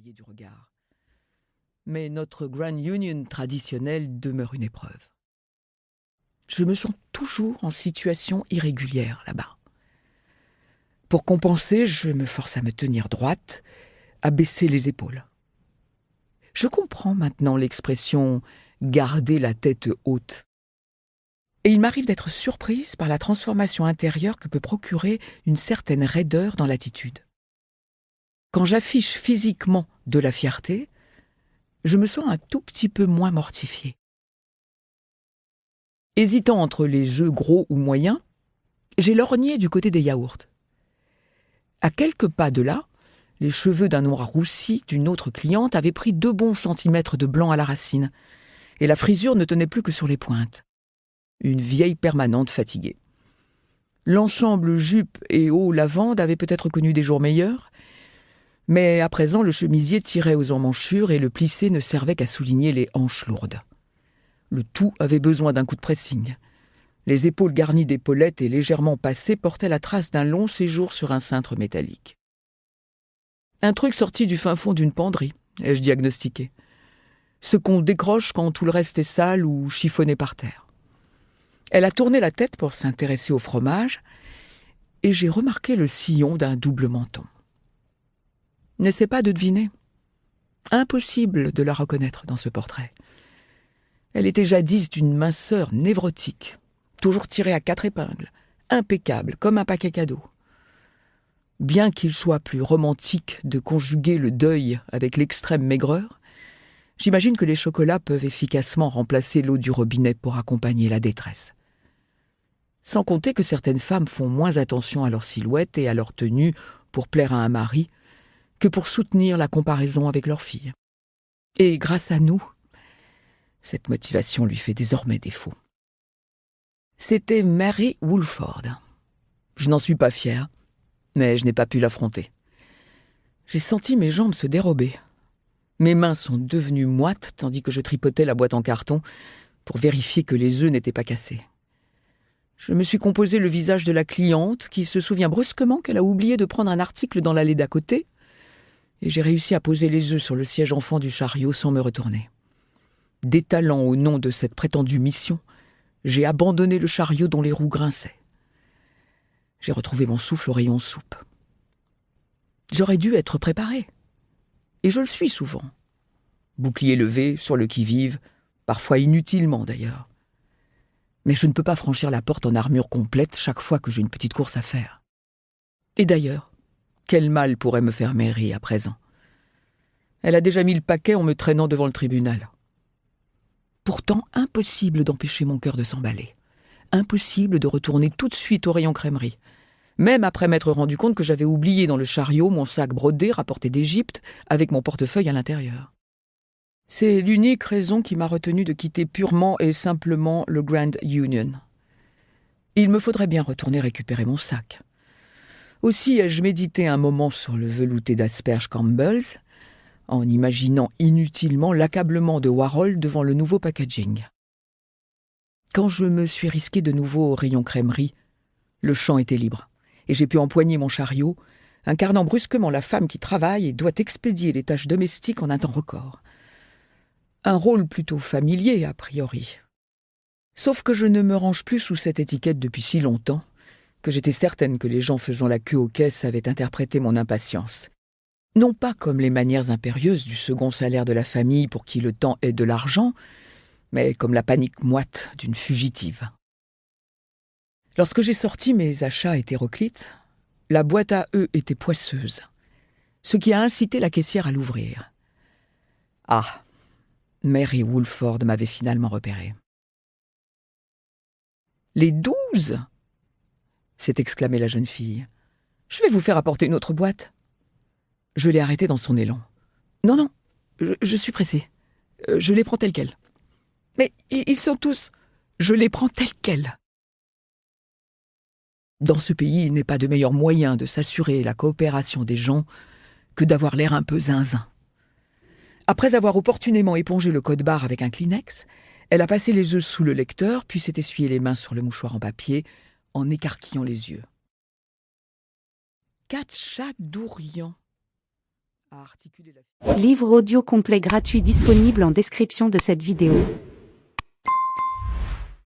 noyer du regard. Mais notre Grand Union traditionnel demeure une épreuve. Je me sens toujours en situation irrégulière là-bas. Pour compenser, je me force à me tenir droite, à baisser les épaules. Je comprends maintenant l'expression « garder la tête haute ». Et il m'arrive d'être surprise par la transformation intérieure que peut procurer une certaine raideur dans l'attitude. Quand j'affiche physiquement de la fierté, je me sens un tout petit peu moins mortifiée. Hésitant entre les œufs gros ou moyens, j'ai lorgné du côté des yaourts. À quelques pas de là, les cheveux d'un noir roussi d'une autre cliente avaient pris 2 bons centimètres de blanc à la racine, et la frisure ne tenait plus que sur les pointes. Une vieille permanente fatiguée. L'ensemble jupe et haut lavande avait peut-être connu des jours meilleurs, mais à présent le chemisier tirait aux emmanchures et le plissé ne servait qu'à souligner les hanches lourdes. Le tout avait besoin d'un coup de pressing. Les épaules garnies d'épaulettes et légèrement passées portaient la trace d'un long séjour sur un cintre métallique. Un truc sorti du fin fond d'une penderie, ai-je diagnostiqué. Ce qu'on décroche quand tout le reste est sale ou chiffonné par terre. Elle a tourné la tête pour s'intéresser au fromage, et j'ai remarqué le sillon d'un double menton. N'essaie pas de deviner. Impossible de la reconnaître dans ce portrait. Elle était jadis d'une minceur névrotique, toujours tirée à 4 épingles, impeccable comme un paquet cadeau. Bien qu'il soit plus romantique de conjuguer le deuil avec l'extrême maigreur, j'imagine que les chocolats peuvent efficacement remplacer l'eau du robinet pour accompagner la détresse. Sans compter que certaines femmes font moins attention à leur silhouette et à leur tenue pour plaire à un mari que pour soutenir la comparaison avec leur fille. Et grâce à nous, cette motivation lui fait désormais défaut. C'était Mary Woolford. Je n'en suis pas fier, mais je n'ai pas pu l'affronter. J'ai senti mes jambes se dérober. Mes mains sont devenues moites tandis que je tripotais la boîte en carton pour vérifier que les œufs n'étaient pas cassés. Je me suis composé le visage de la cliente qui se souvient brusquement qu'elle a oublié de prendre un article dans l'allée d'à côté et j'ai réussi à poser les œufs sur le siège enfant du chariot sans me retourner. Détalant au nom de cette prétendue mission, j'ai abandonné le chariot dont les roues grinçaient. J'ai retrouvé mon souffle au rayon soupe. J'aurais dû être préparé. Et je le suis souvent. Bouclier levé, sur le qui-vive, parfois inutilement d'ailleurs. Mais je ne peux pas franchir la porte en armure complète chaque fois que j'ai une petite course à faire. Et d'ailleurs, quel mal pourrait me faire Mary à présent? Elle a déjà mis le paquet en me traînant devant le tribunal. Pourtant, impossible d'empêcher mon cœur de s'emballer. Impossible de retourner tout de suite au rayon crèmerie. Même après m'être rendu compte que j'avais oublié dans le chariot mon sac brodé rapporté d'Égypte avec mon portefeuille à l'intérieur. C'est l'unique raison qui m'a retenu de quitter purement et simplement le Grand Union. Il me faudrait bien retourner récupérer mon sac. Aussi ai-je médité un moment sur le velouté d'asperges Campbell's, en imaginant inutilement l'accablement de Warhol devant le nouveau packaging. Quand je me suis risqué de nouveau au rayon crèmerie, le champ était libre, et j'ai pu empoigner mon chariot, incarnant brusquement la femme qui travaille et doit expédier les tâches domestiques en un temps record. Un rôle plutôt familier, a priori. Sauf que je ne me range plus sous cette étiquette depuis si longtemps que j'étais certaine que les gens faisant la queue aux caisses avaient interprété mon impatience. Non pas comme les manières impérieuses du second salaire de la famille pour qui le temps est de l'argent, mais comme la panique moite d'une fugitive. Lorsque j'ai sorti mes achats hétéroclites, la boîte à œufs était poisseuse, ce qui a incité la caissière à l'ouvrir. Ah, Mary Woolford m'avait finalement repéré. « Les 12 !» s'est exclamée la jeune fille. « Je vais vous faire apporter une autre boîte. » Je l'ai arrêtée dans son élan. « Non, je suis pressée. Je les prends tels quels. »« Mais ils sont tous... » « Je les prends tels quels. » Dans ce pays, il n'est pas de meilleur moyen de s'assurer la coopération des gens que d'avoir l'air un peu zinzin. Après avoir opportunément épongé le code-barre avec un Kleenex, elle a passé les œufs sous le lecteur, puis s'est essuyé les mains sur le mouchoir en papier, en écarquillant les yeux. « Katchadourian » à articuler la... Livre audio complet gratuit disponible en description de cette vidéo.